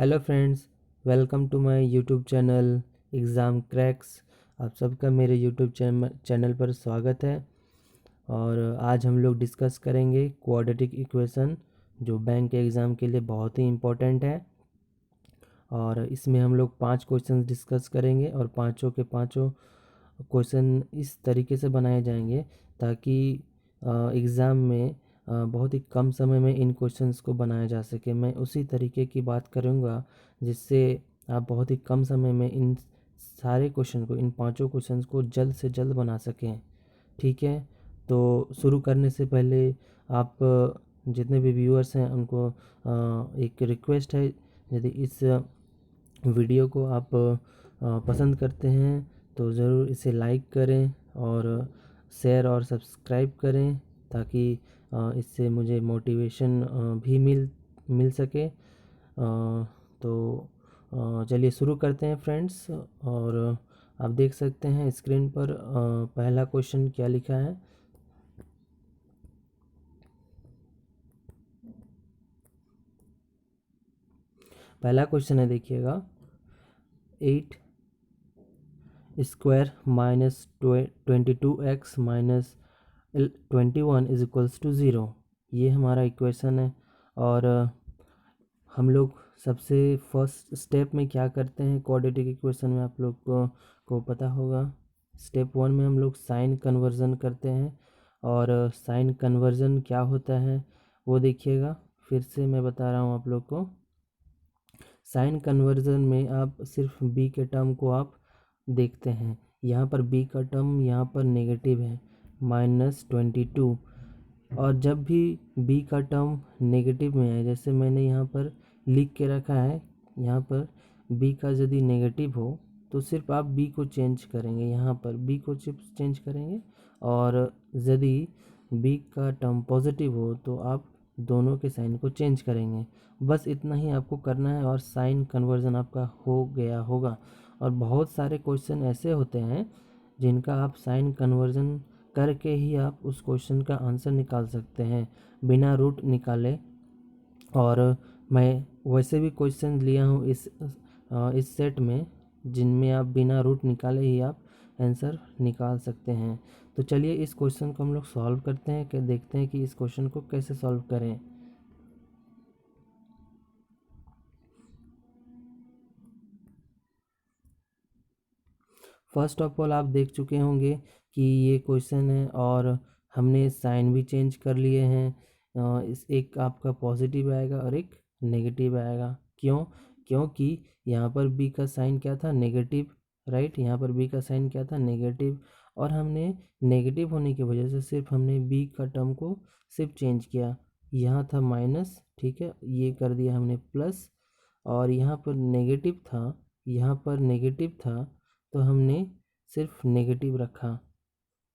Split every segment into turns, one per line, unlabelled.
Hello friends, welcome to my YouTube channel exam cracks. आप सबका मेरे यूट्यूब चैनल पर स्वागत है। और आज हम लोग डिस्कस करेंगे क्वाड्रेटिक इक्वेशन, जो बैंक के एग्ज़ाम के लिए बहुत ही इम्पोर्टेंट है। और इसमें हम लोग 5 क्वेश्चन डिस्कस करेंगे और पाँचों के पाँचों क्वेश्चन इस तरीके से बनाए जाएंगे ताकि एग्ज़ाम में बहुत ही कम समय में इन क्वेश्चंस को बनाया जा सके। मैं उसी तरीके की बात करूँगा जिससे आप बहुत ही कम समय में इन सारे क्वेश्चन को, इन पांचों क्वेश्चंस को जल्द से जल्द बना सकें। ठीक है, तो शुरू करने से पहले आप जितने भी व्यूअर्स हैं उनको एक रिक्वेस्ट है, यदि इस वीडियो को आप पसंद करते हैं तो ज़रूर इसे लाइक करें और शेयर और सब्सक्राइब करें ताकि इससे मुझे मोटिवेशन भी मिल सके। तो चलिए शुरू करते हैं फ्रेंड्स। और आप देख सकते हैं स्क्रीन पर पहला क्वेश्चन क्या लिखा है। पहला क्वेश्चन है, देखिएगा, 8 square minus 22x minus 21 is equals to 0। ये हमारा इक्वेशन है। और हम लोग सबसे फर्स्ट स्टेप में क्या करते हैं क्वाड्रेटिक इक्वेशन में, आप लोग को पता होगा। स्टेप 1 में हम लोग साइन कन्वर्जन करते हैं। और साइन कन्वर्जन क्या होता है वो देखिएगा, फिर से मैं बता रहा हूँ आप लोग को। साइन कन्वर्जन में आप सिर्फ बी के टर्म को आप देखते हैं। यहाँ पर बी का टर्म यहाँ पर नेगेटिव है, -22। और जब भी बी का टर्म नेगेटिव में है, जैसे मैंने यहाँ पर लिख के रखा है, यहाँ पर बी का यदि नेगेटिव हो तो सिर्फ आप बी को चेंज करेंगे, यहाँ पर बी को सिर्फ चेंज करेंगे। और यदि बी का टर्म पॉजिटिव हो तो आप दोनों के साइन को चेंज करेंगे। बस इतना ही आपको करना है और साइन कन्वर्जन आपका हो गया होगा। और बहुत सारे क्वेश्चन ऐसे होते हैं जिनका आप साइन कन्वर्जन करके ही आप उस क्वेश्चन का आंसर निकाल सकते हैं बिना रूट निकाले। और मैं वैसे भी क्वेश्चन लिया हूँ इस सेट में जिनमें आप बिना रूट निकाले ही आप आंसर निकाल सकते हैं। तो चलिए इस क्वेश्चन को हम लोग सॉल्व करते हैं, कि देखते हैं कि इस क्वेश्चन को कैसे सॉल्व करें। फर्स्ट ऑफ ऑल आप देख चुके होंगे कि ये क्वेश्चन है और हमने साइन भी चेंज कर लिए हैं। इस एक आपका पॉजिटिव आएगा और एक नेगेटिव आएगा। क्यों? क्योंकि यहाँ पर बी का साइन क्या था, नेगेटिव, राइट। यहाँ पर बी का साइन क्या था, नेगेटिव। और हमने नेगेटिव होने की वजह से सिर्फ हमने बी का टर्म को सिर्फ चेंज किया। यहाँ था माइनस, ठीक है, ये कर दिया हमने प्लस। और यहाँ पर नेगेटिव था, यहाँ पर नेगेटिव था तो हमने सिर्फ नेगेटिव रखा।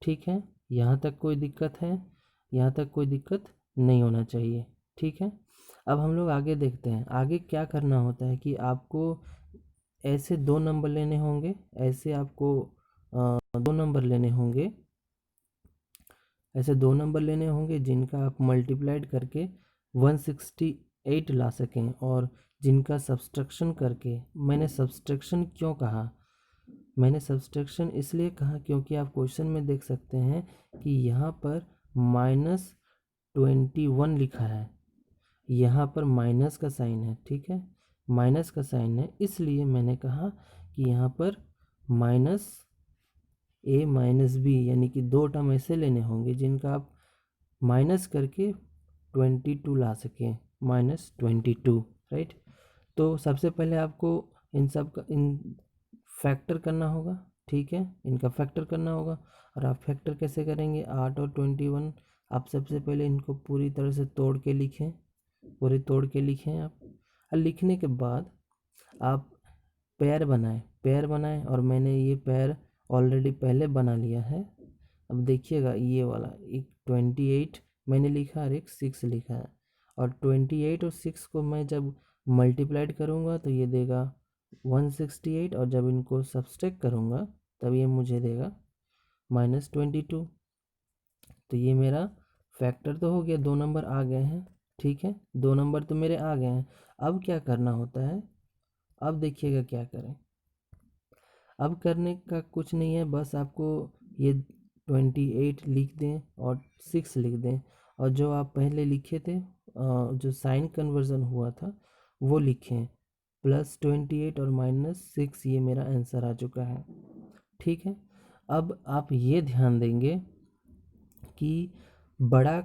ठीक है, यहाँ तक कोई दिक्कत है? यहाँ तक कोई दिक्कत नहीं होना चाहिए। ठीक है, अब हम लोग आगे देखते हैं। आगे क्या करना होता है कि आपको ऐसे दो नंबर लेने होंगे, ऐसे आपको दो नंबर लेने होंगे, ऐसे दो नंबर लेने होंगे जिनका आप मल्टीप्लाइड करके 168 ला सकें। और जिनका सब्सट्रैक्शन करके, मैंने सब्सट्रैक्शन क्यों कहा, मैंने सब्सट्रैक्शन इसलिए कहा क्योंकि आप क्वेश्चन में देख सकते हैं कि यहाँ पर -21 लिखा है, यहाँ पर माइनस का साइन है। ठीक है, माइनस का साइन है, इसलिए मैंने कहा कि यहाँ पर माइनस ए माइनस बी, यानी कि दो टर्म ऐसे लेने होंगे जिनका आप माइनस करके 22 ला सकें, -22, राइट। तो सबसे पहले आपको इन सब का फैक्टर करना होगा। ठीक है, इनका फैक्टर करना होगा। और आप फैक्टर कैसे करेंगे, 8 और 21, आप सबसे पहले इनको पूरी तरह से तोड़ के लिखें, पूरे तोड़ के लिखें आप। और लिखने के बाद आप पेयर बनाएं। और मैंने ये पेयर ऑलरेडी पहले बना लिया है। अब देखिएगा, ये वाला एक 28 मैंने लिखा और एक 6 लिखा है। और 28 और 6 को मैं जब मल्टीप्लाइड करूँगा तो ये देगा 168, और जब इनको सब्सट्रैक्ट करूँगा तब ये मुझे देगा -22। तो ये मेरा फैक्टर तो हो गया, दो नंबर आ गए हैं। ठीक है, दो नंबर तो मेरे आ गए हैं। अब क्या करना होता है अब देखिएगा क्या करें। अब करने का कुछ नहीं है, बस आपको ये 28 लिख दें और 6 लिख दें, और जो आप पहले लिखे थे जो साइन कन्वर्जन हुआ था वो लिखें, +28 और -6, ये मेरा आंसर आ चुका है। ठीक है, अब आप ये ध्यान देंगे कि बड़ा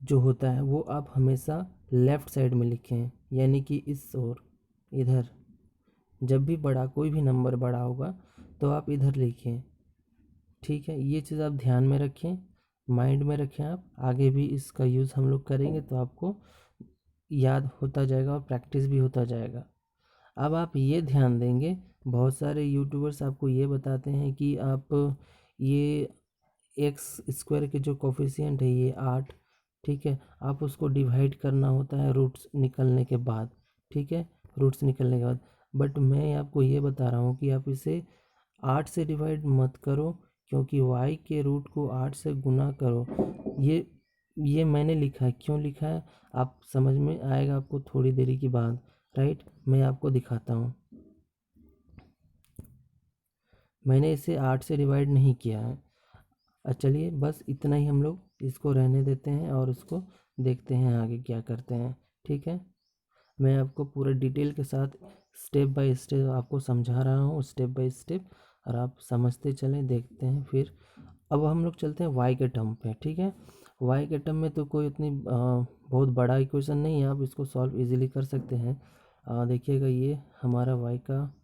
जो होता है वो आप हमेशा लेफ़्ट साइड में लिखें, यानी कि इस ओर, इधर। जब भी बड़ा कोई भी नंबर बड़ा होगा तो आप इधर लिखें। ठीक है, ये चीज़ आप ध्यान में रखें, माइंड में रखें। आप आगे भी इसका यूज़ हम लोग करेंगे तो आपको याद होता जाएगा और प्रैक्टिस भी होता जाएगा। अब आप ये ध्यान देंगे, बहुत सारे यूट्यूबर्स आपको ये बताते हैं कि आप ये x² के जो कोफिशिएंट है ये 8, ठीक है, आप उसको डिवाइड करना होता है रूट्स निकलने के बाद। ठीक है, रूट्स निकलने के बाद, बट मैं आपको ये बता रहा हूँ कि आप इसे 8 से डिवाइड मत करो, क्योंकि y के रूट को 8 से गुना करो। ये मैंने लिखा है, क्यों लिखा है आप समझ में आएगा आपको थोड़ी देरी के बाद, राइट। मैं आपको दिखाता हूँ, मैंने इसे 8 से डिवाइड नहीं किया है। चलिए बस इतना ही हम लोग इसको रहने देते हैं और उसको देखते हैं आगे क्या करते हैं। ठीक है, मैं आपको पूरे डिटेल के साथ स्टेप बाय स्टेप आपको समझा रहा हूँ, स्टेप बाय स्टेप, और आप समझते चलें, देखते हैं। फिर अब हम लोग चलते हैं वाई के टर्म पे। ठीक है, वाई के टर्म में तो कोई उतनी बहुत बड़ा इक्वेशन नहीं है, आप इसको सॉल्व इजीली कर सकते हैं। देखिएगा ये हमारा वाई का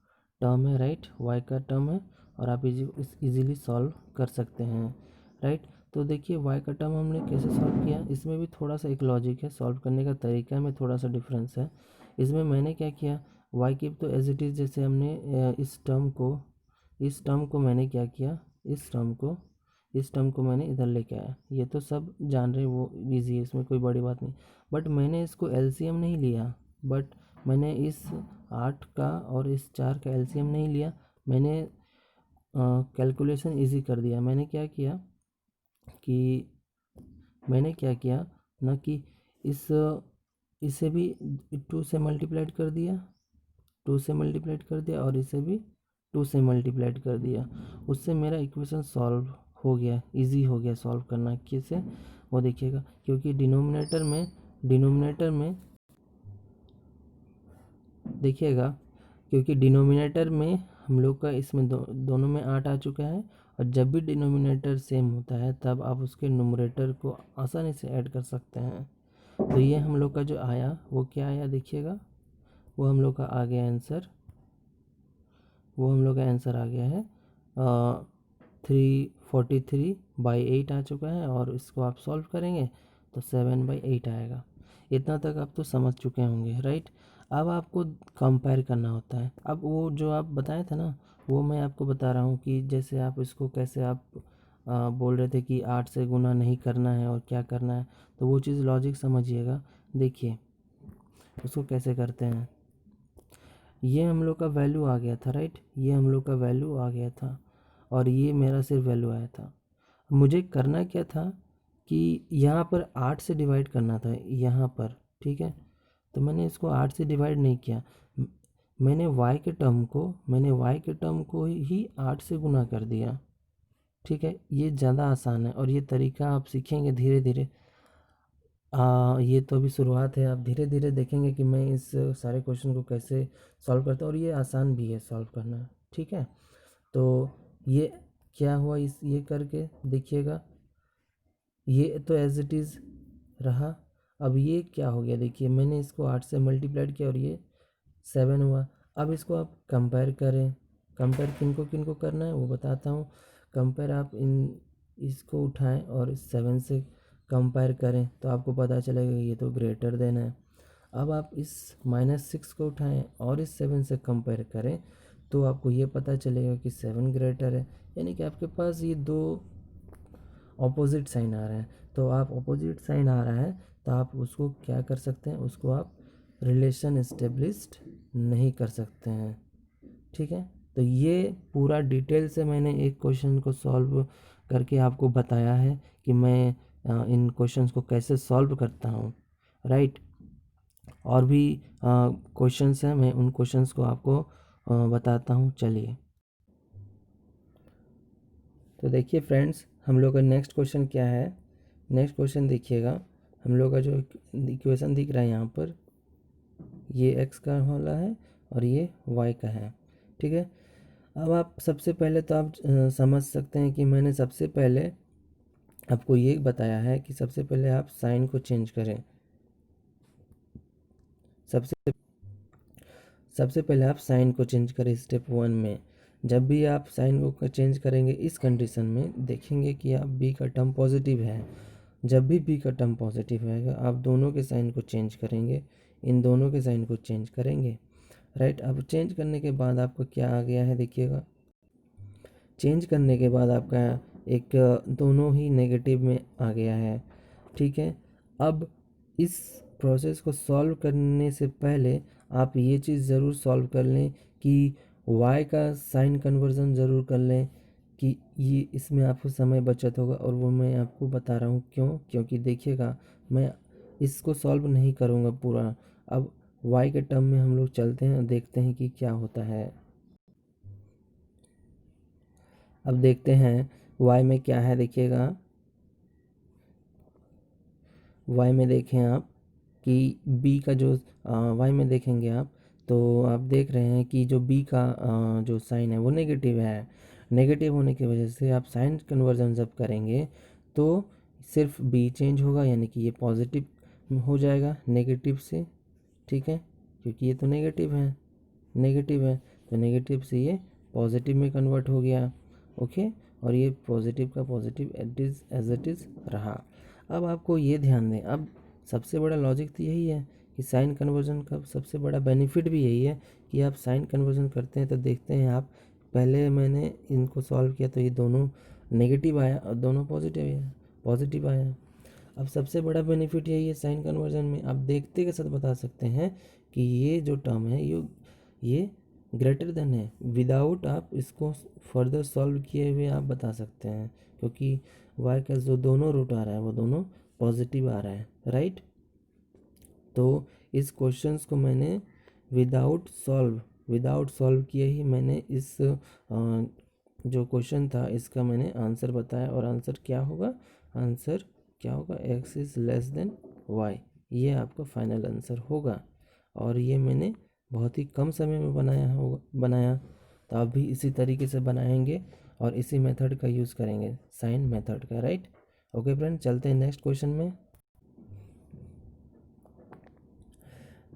टर्म है, राइट, वाई का टर्म है, और आप इजीली सॉल्व कर सकते हैं, राइट। तो देखिए वाई का टर्म हमने कैसे सॉल्व किया, इसमें भी थोड़ा सा एक लॉजिक है, सॉल्व करने का तरीका में थोड़ा सा डिफरेंस है। इसमें मैंने क्या किया, वाई की तो एज इट इज़, जैसे हमने इस टर्म को मैंने क्या किया, इस टर्म को मैंने इधर लेके आया। ये तो सब जान रहे, वो इजी है, इसमें कोई बड़ी बात नहीं। बट मैंने इसको एलसीएम नहीं लिया, बट मैंने इस 8 का और इस 4 का एलसीएम नहीं लिया, मैंने कैलकुलेशन इजी कर दिया। मैंने क्या किया ना कि इसे भी 2 से मल्टीप्लाइड कर दिया, और इसे भी 2 से मल्टीप्लाइड कर दिया। उससे मेरा इक्वेशन सॉल्व हो गया, इजी हो गया सॉल्व करना। कैसे, वो देखिएगा, क्योंकि डिनोमिनेटर में देखिएगा, क्योंकि डिनोमिनेटर में हम लोग का इसमें दोनों में 8 आ चुका है, और जब भी डिनोमिनेटर सेम होता है तब आप उसके नुमरेटर को आसानी से ऐड कर सकते हैं। तो ये हम लोग का जो आया वो क्या आया, देखिएगा, वो हम लोग का आ गया आंसर आ गया है 343/8 आ चुका है, और इसको आप सॉल्व करेंगे तो 7/8 आएगा। इतना तक आप तो समझ चुके होंगे, राइट। अब आपको कंपेयर करना होता है। अब वो जो आप बताए थे ना, वो मैं आपको बता रहा हूँ कि जैसे आप इसको कैसे आप बोल रहे थे कि 8 से गुना नहीं करना है और क्या करना है, तो वो चीज़ लॉजिक समझिएगा। देखिए उसको कैसे करते हैं, ये हम लोग का वैल्यू आ गया था, राइट, ये हम लोग का वैल्यू आ गया था, और ये मेरा सिर्फ वैल्यू आया था। मुझे करना क्या था कि यहाँ पर 8 से डिवाइड करना था यहाँ पर, ठीक है। तो मैंने इसको 8 से डिवाइड नहीं किया, मैंने y के टर्म को ही 8 से गुना कर दिया। ठीक है, ये ज़्यादा आसान है, और ये तरीका आप सीखेंगे धीरे धीरे। ये तो अभी शुरुआत है, आप धीरे धीरे देखेंगे कि मैं इस सारे क्वेश्चन को कैसे सॉल्व करता हूँ, और ये आसान भी है सॉल्व करना। ठीक है, तो ये क्या हुआ, ये करके देखिएगा, ये तो एज इट इज़ रहा। अब ये क्या हो गया, देखिए मैंने इसको 8 से मल्टीप्लाइड किया और ये 7 हुआ। अब इसको आप कंपेयर करें, कंपेयर किनको किनको करना है वो बताता हूँ। कंपेयर आप इसको उठाएं और 7 से कंपेयर करें तो आपको पता चलेगा ये तो ग्रेटर देन है। अब आप इस -6 को उठाएं और इस 7 से कंपेयर करें तो आपको ये पता चलेगा कि 7 ग्रेटर है, यानी कि आपके पास ये दो ऑपोजिट साइन आ रहा है। तो आप ऑपोजिट साइन आ रहा है तो आप उसको क्या कर सकते हैं, उसको आप रिलेशन इस्टेब्लिश्ड नहीं कर सकते हैं। ठीक है, तो ये पूरा डिटेल से मैंने एक क्वेश्चन को सॉल्व करके आपको बताया है कि मैं इन क्वेश्चंस को कैसे सॉल्व करता हूँ, राइट। और भी क्वेश्चंस हैं, मैं उन क्वेश्चंस को आपको बताता हूँ। चलिए, तो देखिए फ्रेंड्स, हम लोग का नेक्स्ट क्वेश्चन क्या है। नेक्स्ट क्वेश्चन देखिएगा, हम लोग का जो इक्वेशन दिख रहा है यहाँ पर, ये x का वाला है और ये y का है, ठीक है। अब आप सबसे पहले तो आप समझ सकते हैं कि मैंने सबसे पहले आपको ये बताया है कि सबसे पहले आप साइन को चेंज करें। सबसे पहले आप साइन को चेंज करें स्टेप 1 में। जब भी आप साइन को चेंज करेंगे इस कंडीशन में, देखेंगे कि आप b का टर्म पॉजिटिव है। जब भी b का टर्म पॉजिटिव रहेगा आप दोनों के साइन को चेंज करेंगे, इन दोनों के साइन को चेंज करेंगे, राइट। अब चेंज करने के बाद आपको क्या आ गया है, देखिएगा। चेंज करने के बाद आपका एक दोनों ही नेगेटिव में आ गया है, ठीक है। अब इस प्रोसेस को सॉल्व करने से पहले आप ये चीज़ ज़रूर सॉल्व कर लें कि y का साइन कन्वर्जन ज़रूर कर लें, कि ये इसमें आपको समय बचत होगा। और वो मैं आपको बता रहा हूँ क्यों, क्योंकि देखिएगा मैं इसको सॉल्व नहीं करूँगा पूरा। अब y के टर्म में हम लोग चलते हैं और देखते हैं कि क्या होता है। अब देखते हैं y में क्या है, देखिएगा। y में देखें आप कि b का जो y में देखेंगे आप, तो आप देख रहे हैं कि जो b का जो साइन है वो नेगेटिव है। नेगेटिव होने की वजह से आप साइन कन्वर्जन जब करेंगे तो सिर्फ b चेंज होगा, यानी कि ये पॉजिटिव हो जाएगा नेगेटिव से, ठीक है, क्योंकि ये तो नेगेटिव है। तो नेगेटिव से ये पॉजिटिव में कन्वर्ट हो गया, ओके। और ये पॉजिटिव का पॉजिटिव एज इट इज़ रहा। अब आपको ये ध्यान दें, अब सबसे बड़ा लॉजिक तो यही है कि साइन कन्वर्जन का सबसे बड़ा बेनिफिट भी यही है कि आप साइन कन्वर्जन करते हैं तो देखते हैं आप, पहले मैंने इनको सॉल्व किया तो ये दोनों नेगेटिव आया और दोनों पॉजिटिव आया। अब सबसे बड़ा बेनिफिट यही है साइन कन्वर्जन में, आप देखते के साथ बता सकते हैं कि ये जो टर्म है ये ग्रेटर देन है, विदाउट आप इसको फर्दर सॉल्व किए हुए आप बता सकते हैं, क्योंकि y का जो दोनों रूट आ रहा है वो दोनों पॉजिटिव आ रहा है, राइट। तो इस क्वेश्चंस को मैंने विदाउट सॉल्व किए ही मैंने इस जो क्वेश्चन था इसका मैंने आंसर बताया। और आंसर क्या होगा, x is less than y, ये आपका फाइनल आंसर होगा। और ये मैंने बहुत ही कम समय में बनाया, तो आप भी इसी तरीके से बनाएंगे और इसी मेथड का यूज़ करेंगे, साइन मेथड का, राइट। ओके फ्रेंड, चलते हैं नेक्स्ट क्वेश्चन में।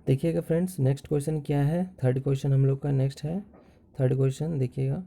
देखिएगा फ्रेंड्स, नेक्स्ट क्वेश्चन क्या है, थर्ड क्वेश्चन हम लोग का नेक्स्ट है। थर्ड क्वेश्चन देखिएगा,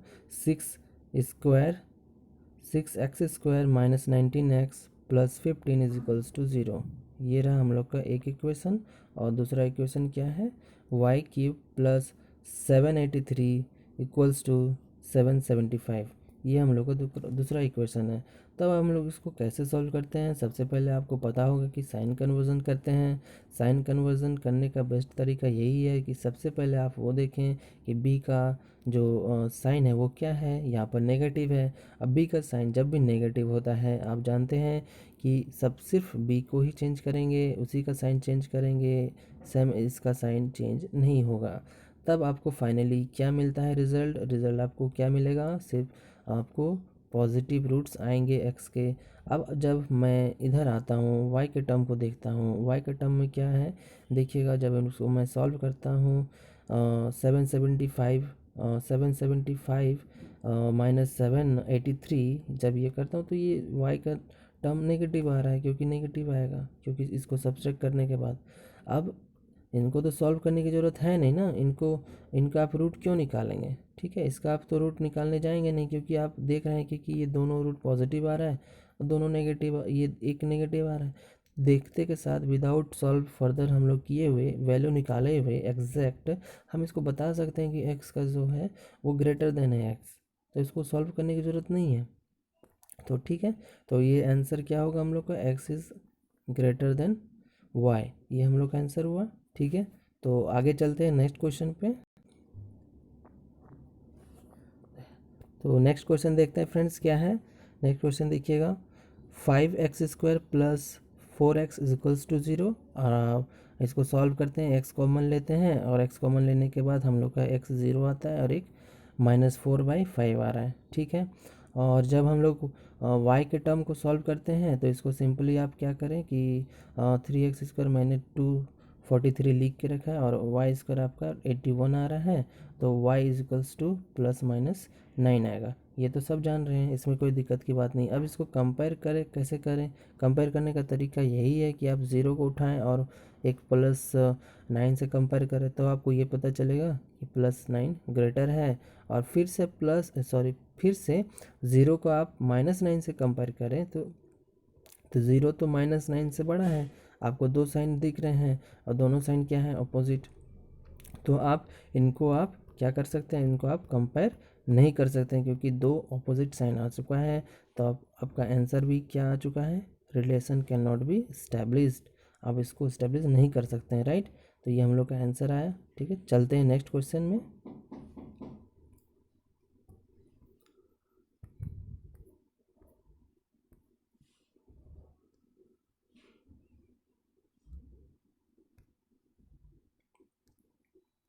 6x² minus 19x plus 15 is equals to 0। ये रहा हम लोग का एक इक्वेशन। और दूसरा इक्वेशन क्या है, y³ प्लस 783 इक्वल्स टू 775। ये हम लोग का दूसरा इक्वेशन है। तब हम लोग इसको कैसे सॉल्व करते हैं, सबसे पहले आपको पता होगा कि साइन कन्वर्जन करते हैं। साइन कन्वर्जन करने का बेस्ट तरीका यही है कि सबसे पहले आप वो देखें कि b का जो साइन है वो क्या है, यहाँ पर नेगेटिव है। अब b का साइन जब भी नेगेटिव होता है आप जानते हैं कि सब सिर्फ b को ही चेंज करेंगे, उसी का साइन चेंज करेंगे, सेम इसका साइन चेंज नहीं होगा। तब आपको फाइनली क्या मिलता है, रिज़ल्ट आपको क्या मिलेगा, सिर्फ आपको पॉजिटिव रूट्स आएंगे x के। अब जब मैं इधर आता हूँ y के टर्म को देखता हूँ, y के टर्म में क्या है देखिएगा, जब उसको मैं सॉल्व करता हूँ 775 माइनस 783 जब ये करता हूँ तो ये y का टर्म नेगेटिव आ रहा है, क्योंकि नेगेटिव आएगा, क्योंकि इसको सब्सट्रैक्ट करने के बाद। अब इनको तो सॉल्व करने की ज़रूरत है नहीं ना, इनका आप रूट क्यों निकालेंगे, ठीक है। इसका आप तो रूट निकालने जाएंगे नहीं, क्योंकि आप देख रहे हैं कि ये दोनों रूट पॉजिटिव आ रहा है और दोनों नेगेटिव, ये एक नेगेटिव आ रहा है। देखते के साथ विदाउट सॉल्व फर्दर हम लोग किए हुए, वैल्यू निकाले हुए एग्जैक्ट, हम इसको बता सकते हैं कि एक्स का जो है वो ग्रेटर देन है एक्स, तो इसको सॉल्व करने की ज़रूरत नहीं है। तो ठीक है, तो ये आंसर क्या होगा हम लोग का, x is greater than y, ये हम लोग का आंसर हुआ, ठीक है। तो आगे चलते हैं नेक्स्ट क्वेश्चन पे। तो नेक्स्ट क्वेश्चन देखते हैं फ्रेंड्स क्या है। नेक्स्ट क्वेश्चन देखिएगा, 5x² plus 4x is equals to 0। इसको सॉल्व करते हैं, एक्स कॉमन लेते हैं और एक्स कॉमन लेने के बाद हम लोग का एक्स 0 आता है और एक -4/5 आ रहा है, ठीक है। और जब हम लोग वाई के टर्म को सॉल्व करते हैं तो इसको सिंपली आप क्या करें कि 3x² मैंने 243 लिख के रखा है और y² आपका 81 आ रहा है, तो y = ±9 आएगा। ये तो सब जान रहे हैं, इसमें कोई दिक्कत की बात नहीं। अब इसको कंपेयर करें, कैसे करें? कंपेयर करने का तरीका यही है कि आप 0 को उठाएं और एक +9 से कंपेयर करें, तो आपको ये पता चलेगा कि +9 ग्रेटर है। और फिर से 0 को आप -9 से कंपेयर करें तो 0 तो -9 से बड़ा है। आपको दो साइन दिख रहे हैं और दोनों साइन क्या है? अपोजिट। तो इनको आप क्या कर सकते हैं? इनको आप कंपेयर नहीं कर सकते हैं क्योंकि दो अपोजिट साइन आ चुका है। तो आपका आंसर भी क्या आ चुका है? Relation can not be established. आप इसको इस्टेब्लिश नहीं कर सकते हैं, राइट। तो ये हम लोग का आंसर आया, ठीक है। चलते हैं नेक्स्ट क्वेश्चन में।